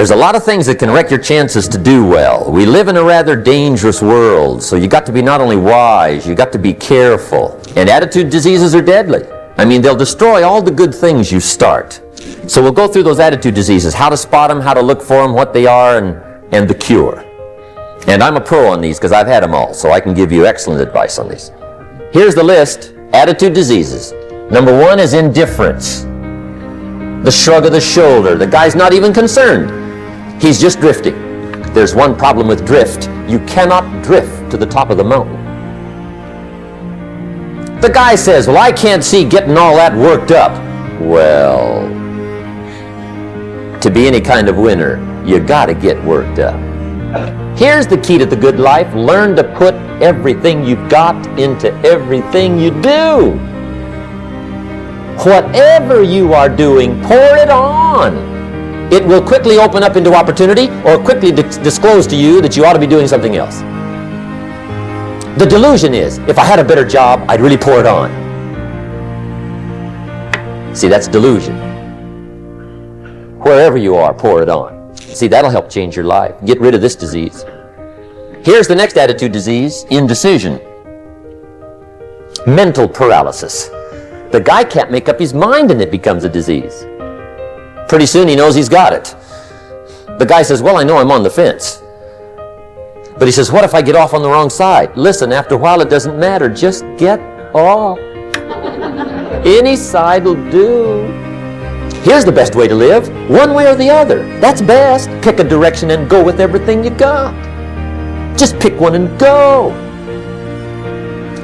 There's a lot of things that can wreck your chances to do well. We live in a rather dangerous world, so you got to be not only wise, you got to be careful. And attitude diseases are deadly. I mean, they'll destroy all the good things you start. So we'll go through those attitude diseases, how to spot them, how to look for them, what they are, and the cure. And I'm a pro on these because I've had them all, so I can give you excellent advice on these. Here's the list. Attitude diseases. Number 1 is indifference. The shrug of the shoulder. The guy's not even concerned. He's just drifting. There's one problem with drift. You cannot drift to the top of the mountain. The guy says, well, I can't see getting all that worked up. Well, to be any kind of winner, you gotta get worked up. Here's the key to the good life. Learn to put everything you've got into everything you do. Whatever you are doing, pour it on. It will quickly open up into opportunity or quickly disclose to you that you ought to be doing something else. The delusion is, if I had a better job, I'd really pour it on. See, that's delusion. Wherever you are, pour it on. See, that'll help change your life. Get rid of this disease. Here's the next attitude disease, indecision. Mental paralysis. The guy can't make up his mind and it becomes a disease. Pretty soon he knows he's got it. The guy says, well, I know I'm on the fence. But he says, what if I get off on the wrong side? Listen, after a while it doesn't matter. Just get off. Any side will do. Here's the best way to live. One way or the other. That's best. Pick a direction and go with everything you got. Just pick one and go.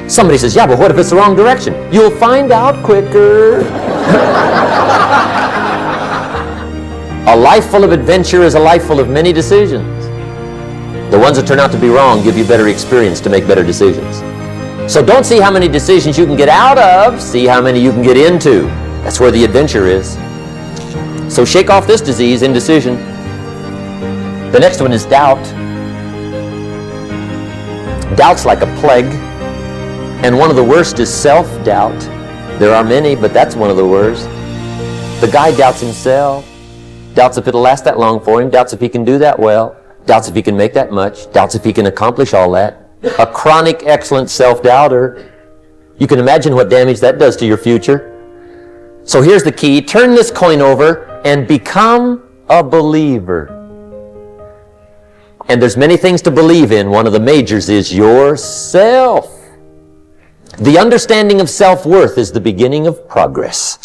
Somebody says, yeah, but what if it's the wrong direction? You'll find out quicker. A life full of adventure is a life full of many decisions. The ones that turn out to be wrong give you better experience to make better decisions. So don't see how many decisions you can get out of, see how many you can get into. That's where the adventure is. So shake off this disease, indecision. The next one is doubt. Doubt's like a plague. And one of the worst is self-doubt. There are many, but that's one of the worst. The guy doubts himself. Doubts if it'll last that long for him. Doubts if he can do that well. Doubts if he can make that much. Doubts if he can accomplish all that. A chronic, excellent self-doubter. You can imagine what damage that does to your future. So here's the key. Turn this coin over and become a believer. And there's many things to believe in. One of the majors is yourself. The understanding of self-worth is the beginning of progress.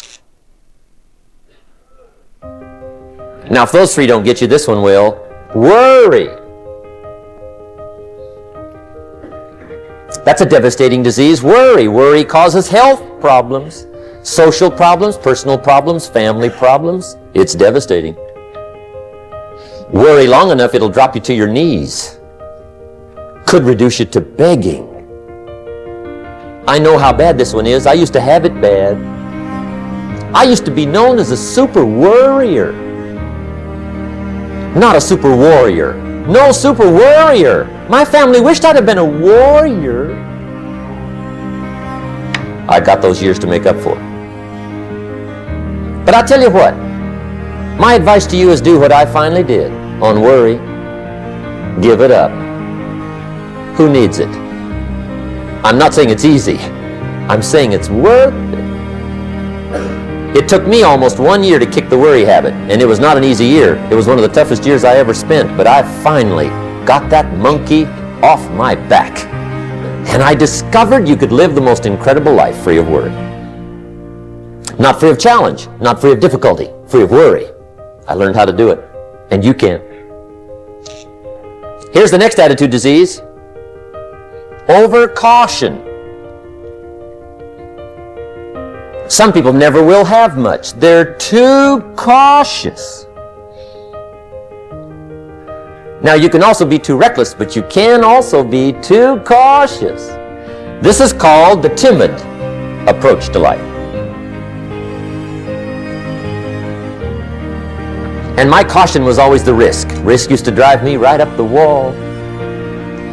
Now, if those three don't get you, this one will. Worry. That's a devastating disease. Worry causes health problems, social problems, personal problems, family problems. It's devastating. Worry long enough, it'll drop you to your knees. Could reduce you to begging. I know how bad this one is. I used to have it bad. I used to be known as a super worrier. Not a super warrior. No, super worrier. My family wished I'd have been a warrior. I got those years to make up for. But I'll tell you what. My advice to you is do what I finally did on worry. Give it up. Who needs it? I'm not saying it's easy. I'm saying it's worth it. It took me almost 1 year to kick the worry habit, and it was not an easy year. It was one of the toughest years I ever spent, but I finally got that monkey off my back. And I discovered you could live the most incredible life free of worry. Not free of challenge, not free of difficulty, free of worry. I learned how to do it, and you can. Here's the next attitude disease. Overcaution. Some people never will have much. They're too cautious. Now, you can also be too reckless, but you can also be too cautious. This is called the timid approach to life. And my caution was always the risk. Risk used to drive me right up the wall.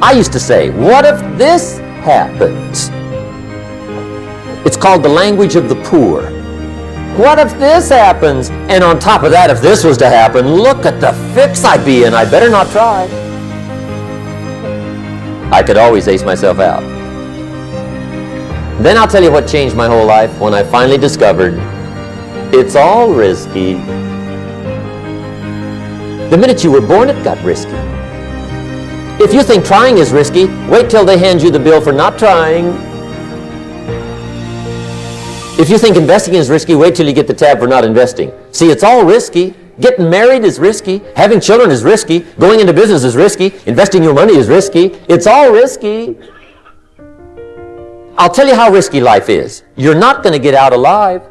I used to say, what if this happens? It's called the language of the poor. What if this happens? And on top of that, if this was to happen, look at the fix I'd be in. I better not try. I could always ace myself out. Then I'll tell you what changed my whole life when I finally discovered it's all risky. The minute you were born, it got risky. If you think trying is risky, wait till they hand you the bill for not trying. If you think investing is risky, wait till you get the tab for not investing. See, it's all risky. Getting married is risky. Having children is risky. Going into business is risky. Investing your money is risky. It's all risky. I'll tell you how risky life is. You're not going to get out alive.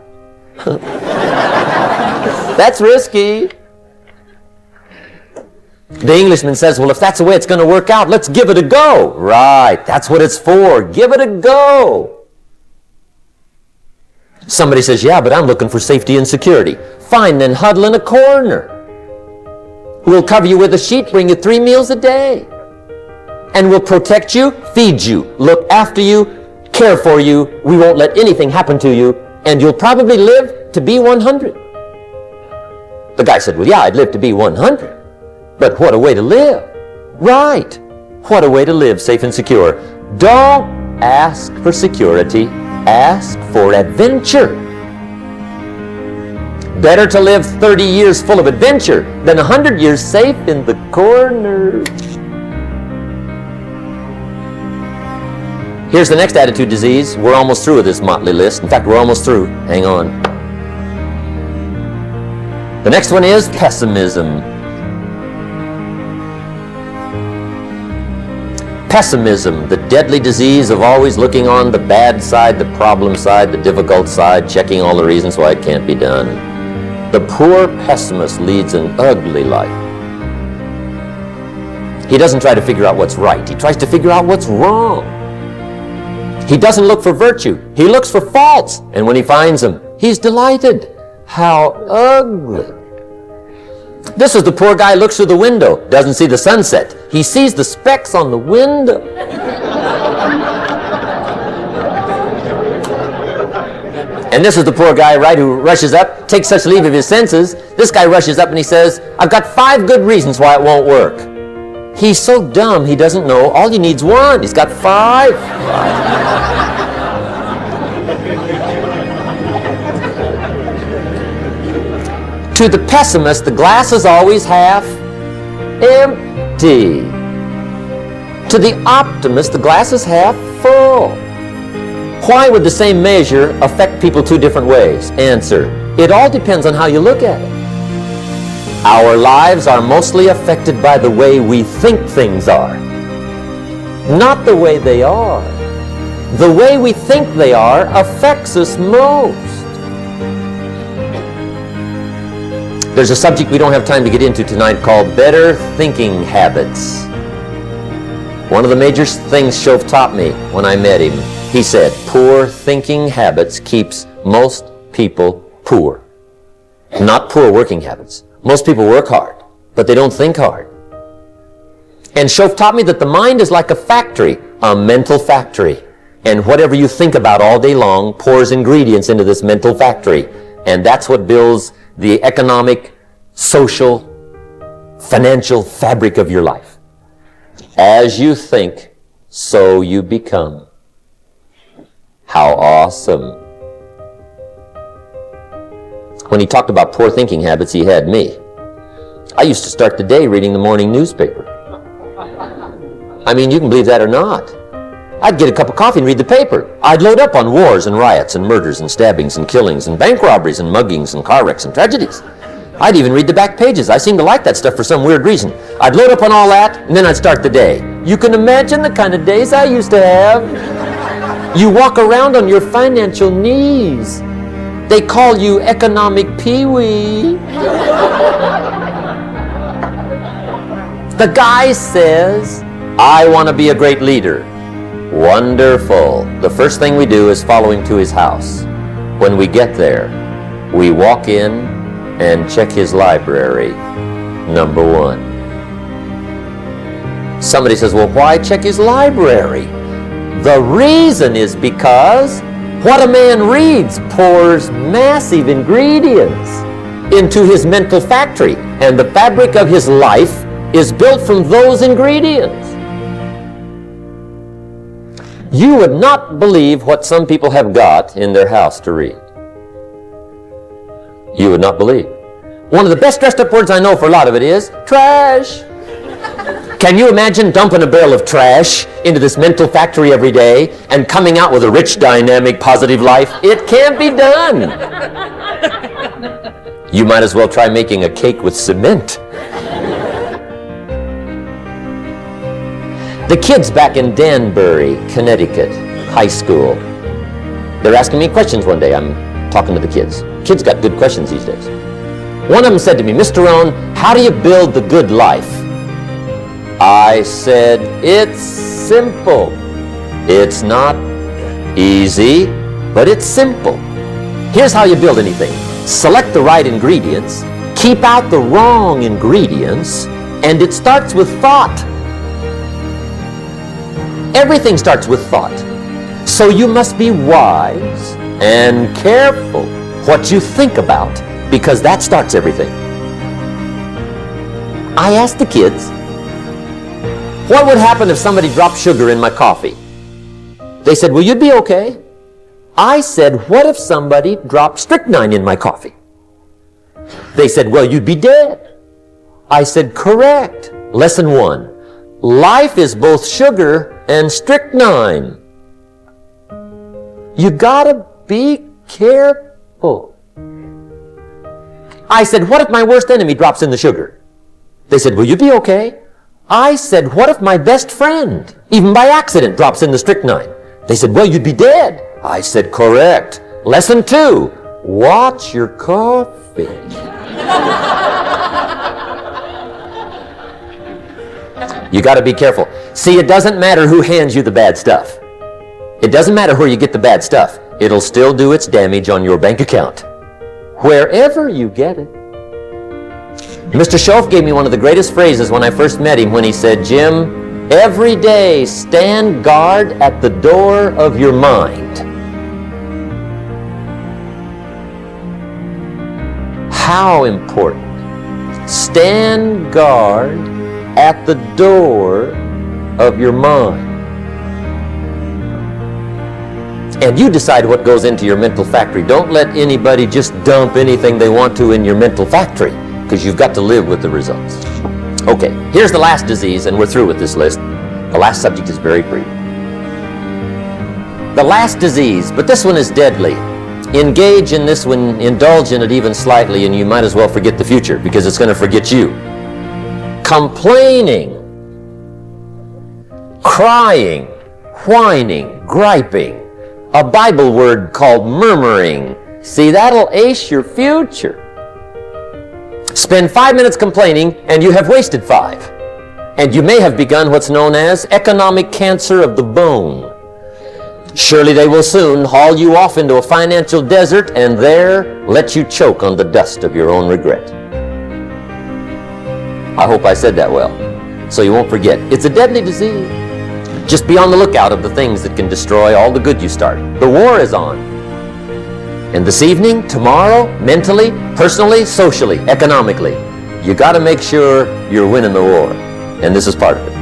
That's risky. The Englishman says, well, if that's the way it's going to work out, let's give it a go. Right, that's what it's for. Give it a go. Somebody says, yeah, but I'm looking for safety and security. Fine, then huddle in a corner. We'll cover you with a sheet, bring you 3 meals a day. And we'll protect you, feed you, look after you, care for you. We won't let anything happen to you. And you'll probably live to be 100. The guy said, well, yeah, I'd live to be 100. But what a way to live. Right. What a way to live safe and secure. Don't ask for security. Ask for adventure. Better to live 30 years full of adventure than 100 years safe in the corner. Here's the next attitude disease. We're almost through with this motley list. In fact, we're almost through. Hang on. The next one is pessimism. Pessimism, the deadly disease of always looking on the bad side, the problem side, the difficult side, checking all the reasons why it can't be done. The poor pessimist leads an ugly life. He doesn't try to figure out what's right. He tries to figure out what's wrong. He doesn't look for virtue. He looks for faults. And when he finds them, he's delighted. How ugly. This is the poor guy who looks through the window, doesn't see the sunset. He sees the specks on the window. And this is the poor guy, right, who rushes up, takes such leave of his senses. This guy rushes up and he says, I've got 5 good reasons why it won't work. He's so dumb he doesn't know all he needs 1. He's got 5. To the pessimist, the glass is always half empty. To the optimist, the glass is half full. Why would the same measure affect people 2 different ways? Answer, it all depends on how you look at it. Our lives are mostly affected by the way we think things are, not the way they are. The way we think they are affects us most. There's a subject we don't have time to get into tonight called better thinking habits. One of the major things Shove taught me when I met him, he said, poor thinking habits keeps most people poor. Not poor working habits. Most people work hard, but they don't think hard. And Shove taught me that the mind is like a factory, a mental factory. And whatever you think about all day long pours ingredients into this mental factory. And that's what builds the economic, social, financial fabric of your life. As you think, so you become. How awesome. When he talked about poor thinking habits, he had me. I used to start the day reading the morning newspaper. I mean, you can believe that or not. I'd get a cup of coffee and read the paper. I'd load up on wars and riots and murders and stabbings and killings and bank robberies and muggings and car wrecks and tragedies. I'd even read the back pages. I seem to like that stuff for some weird reason. I'd load up on all that, and then I'd start the day. You can imagine the kind of days I used to have. You walk around on your financial knees. They call you economic peewee. The guy says, I want to be a great leader. Wonderful. The first thing we do is follow him to his house. When we get there, we walk in and check his library, number 1. Somebody says, well, why check his library? The reason is because What a man reads pours massive ingredients into his mental factory, and the fabric of his life is built from those ingredients. You would not believe what some people have got in their house to read. You would not believe. One of the best dressed up words I know for a lot of it is trash. Can you imagine dumping a barrel of trash into this mental factory every day and coming out with a rich, dynamic, positive life? It can't be done. You might as well try making a cake with cement. The kids back in Danbury, Connecticut, high school, they're asking me questions one day. I'm talking to the kids. Kids got good questions these days. One of them said to me, Mr. Rohn, how do you build the good life? I said, it's simple. It's not easy, but it's simple. Here's how you build anything. Select the right ingredients, keep out the wrong ingredients, and it starts with thought. Everything starts with thought. So you must be wise and careful what you think about, because that starts everything. I asked the kids, what would happen if somebody dropped sugar in my coffee? They said, well, you'd be okay. I said, what if somebody dropped strychnine in my coffee? They said, well, you'd be dead. I said, correct. Lesson 1. Life is both sugar and strychnine. You gotta be careful. I said, what if my worst enemy drops in the sugar? They said, will you be okay? I said, what if my best friend, even by accident, drops in the strychnine? They said, well, you'd be dead. I said, correct. Lesson 2, watch your coffee. You got to be careful. See, it doesn't matter who hands you the bad stuff. It doesn't matter where you get the bad stuff. It'll still do its damage on your bank account, wherever you get it. Mr. Schoaf gave me one of the greatest phrases when I first met him when he said, Jim, every day stand guard at the door of your mind. How important. Stand guard at the door of your mind. And you decide what goes into your mental factory. Don't let anybody just dump anything they want to in your mental factory, because you've got to live with the results. Okay, here's the last disease, and we're through with this list. The last subject is very brief. The last disease, but this one is deadly. Engage in this one, indulge in it even slightly, and you might as well forget the future, because it's going to forget you. Complaining, crying, whining, griping, a Bible word called murmuring. See, that'll ace your future. Spend 5 minutes complaining, and you have wasted 5. And you may have begun what's known as economic cancer of the bone. Surely they will soon haul you off into a financial desert and there let you choke on the dust of your own regret. I hope I said that well, so you won't forget. It's a deadly disease. Just be on the lookout of the things that can destroy all the good you start. The war is on. And this evening, tomorrow, mentally, personally, socially, economically, you got to make sure you're winning the war. And this is part of it.